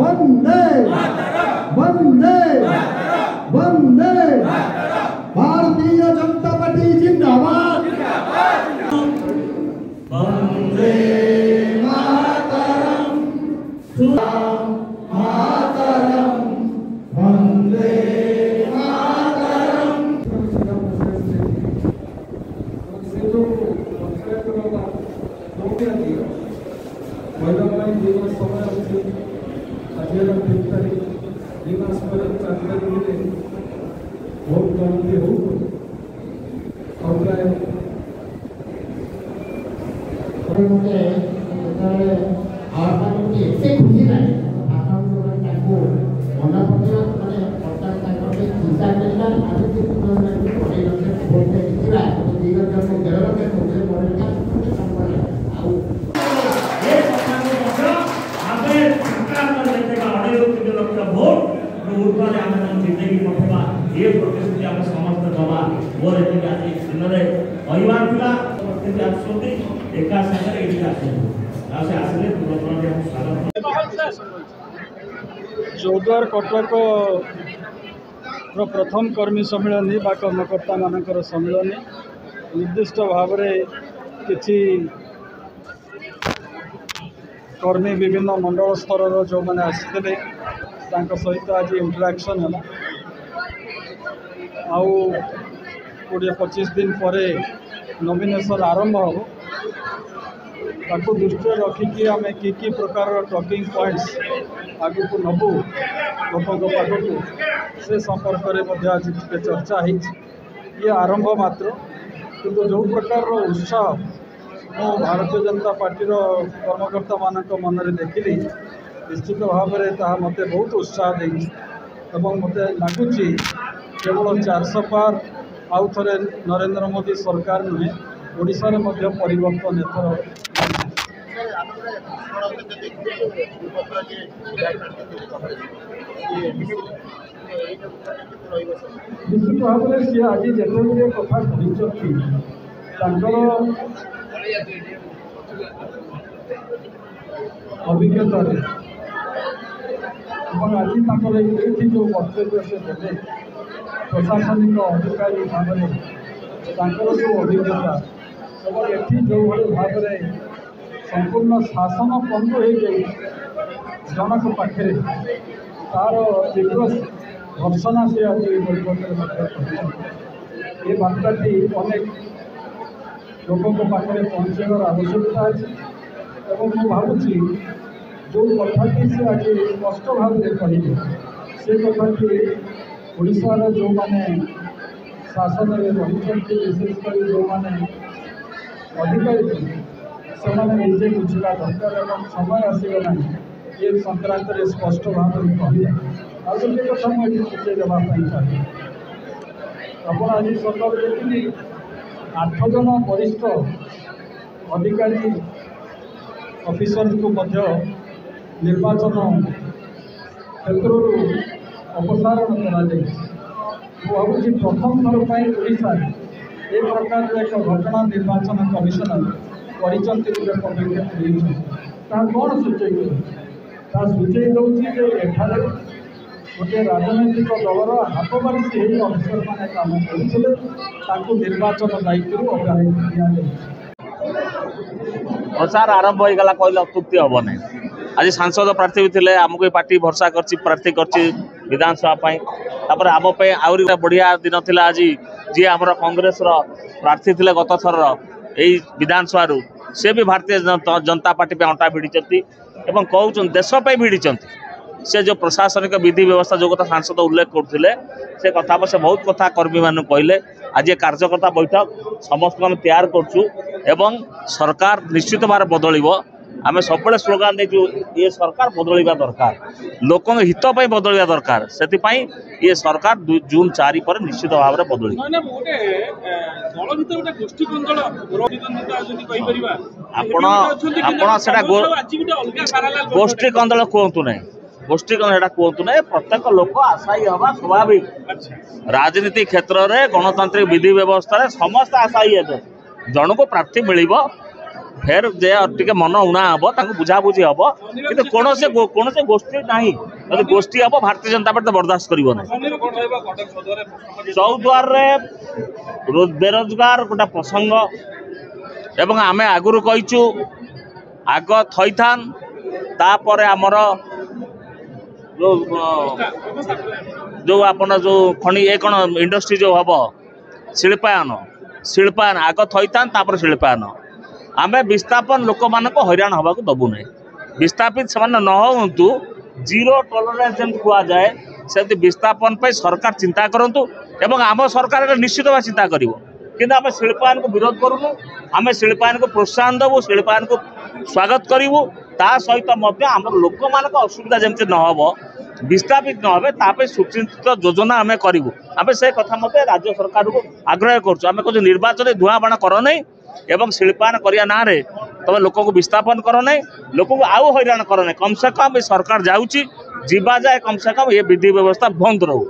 वंदे वंदे वंदे Bharatiya Janata party जिंदाबाद वंदे मातरम मातरम वंदे मातरम चौद्वार कटक प्रथम कर्मी सम्मिलनी बा कर्मकर्ता मानकर सम्मिलनी निर्दिष्ट भाव किसी कर्मी विभिन्न मंडल स्तर जो मैंने आसते सहित आज इंटराक्शन है आउ 20-25 दिन पर नॉमिनेशन आरंभ हो ताकू दृष्टि रखिकी आम कि प्रकार टॉकिंग पॉइंट्स आगु को नबू लोकों पाखक से संपर्क में आज चर्चा ये आरंभ मात्र किंतु जो प्रकार उत्साह मो भारतीय जनता पार्टी कर्मकर्ता मान मन में देखिली निश्चित भाव में मत बहुत उत्साह दे मत लगुच केवल 400 पार आउ थे नरेंद्र मोदी सरकार नुहे ओडिशा रे मध्य परिवर्तन एथर निश्चित भाव में सी आज जिते कथा कहते अभिज्ञता आज ये जो वक्तव्य से देते प्रशासनिक अधिकारी भाव में जो अभिज्ञता और ये जो भाव में संपूर्ण शासन बंद हो गई जनक पाखे तार तीव्र भर्सना से आज ये बार्ताटी अनेक लोकों पाखे पहुँचार आवश्यकता अच्छी मुझे भावुची जो कथाटी से आज स्पष्ट भाव में कहे से कथाटी ओडिशार जो मैंने शासन में रही विशेषकर जो मैंने अधिकारी से निजे बुझा दरकार और समय आसगला ये संक्रांत में स्पष्ट भाव में कहे आज गोटे कथा मुझे सूचय देवाई चाहे आप आज सकाल देखिए 8 जन वरिष्ठ अधिकारी ऑफिसर को निर्वाचन क्षेत्र अपसारण कर भावुँ प्रथम थर पर ओडिशा ए प्रकार एक घटना निर्वाचन कमिशनर कौन सूचय सूचय दूँ एठार गोटे राजनैतिक दलर हाथ बारी से अफिसर मैंने काम करुले निर्वाचन दायित्व अग्राही दि प्रचार आरंभ हो गला कहले अत्युक्ति हम ना आज सांसद प्रार्थी भी थे आमको पार्टी भरसा कर प्रार्थी कर विधानसभा तापर आम आहरी बढ़िया दिन था आज जी आम कांग्रेस प्रार्थी थे गत थर यही विधानसभा से भी भारतीय जनता पार्टी पे अंटा भिड़ी कहते देशपाई भिड़ी से जो प्रशासनिक विधि व्यवस्था जो कथा सांसद उल्लेख करते से कथा से बहुत कथा कर्मी मान कहले आज ये कार्यकर्ता बैठक समस्त आम तैयार करछु एवं सरकार निश्चित भाव बदल आम सब स्लोगान देखु ये सरकार बदलवा दरकार लोक हित बदलवा दरकार से ये सरकार जून 4 पर निश्चित भाव में बदल गोष्ठी कंदल कहतु ना गोष्ठी कंदल कहतु ना प्रत्येक लोक आशायी हवा स्वाभाविक राजनीति क्षेत्र में गणतांत्रिक विधि व्यवस्था समस्त आशायी है जन को प्रार्थी मिल फेर जे टे मन उणा हम बुझाबुझी हम कि कौन से गोष्ठी ना जब गोष्ठी हम भारतीय जनता पार्टी बर्दाश्त करना चौद्वार बेरोजगार गोटे प्रसंग एवं आम आगुरी कहीचु आग थईथान तापर आमर जो आपण जो खनि ये कौन इंडस्ट्री जो हम शिल्पायन आग थईथान तापर शिल्पायन आम विस्थापन लोक मान हैरान हवा दबू ना विस्थापित से न हूँ जीरो टॉलरेंस जमी कहुए से विस्थापन पर सरकार चिंता करूँ एवं आम सरकार निश्चित भाव चिंता कर आम शिल्पायन को विरोध करूँ आम शिल्पायन को प्रोत्साहन देवु शिल्पायन को स्वागत करूँ ता सहित आम लोक मान असुविधा जमी न हो विस्थापित न हो सुचिंतित योजना आम करूँ आम से कथा मत राज्य सरकार को आग्रह करें कहूँ निर्वाचन धुआं बाण कर नहीं एवं शिल्पायन करिया ना रे तब लोक को विस्थापन कर नहीं लोक को आउ हैरान कर नहीं कम से कम सरकार जाऊँगी जीवा जाए कम से कम ये विधि व्यवस्था बंद रहू।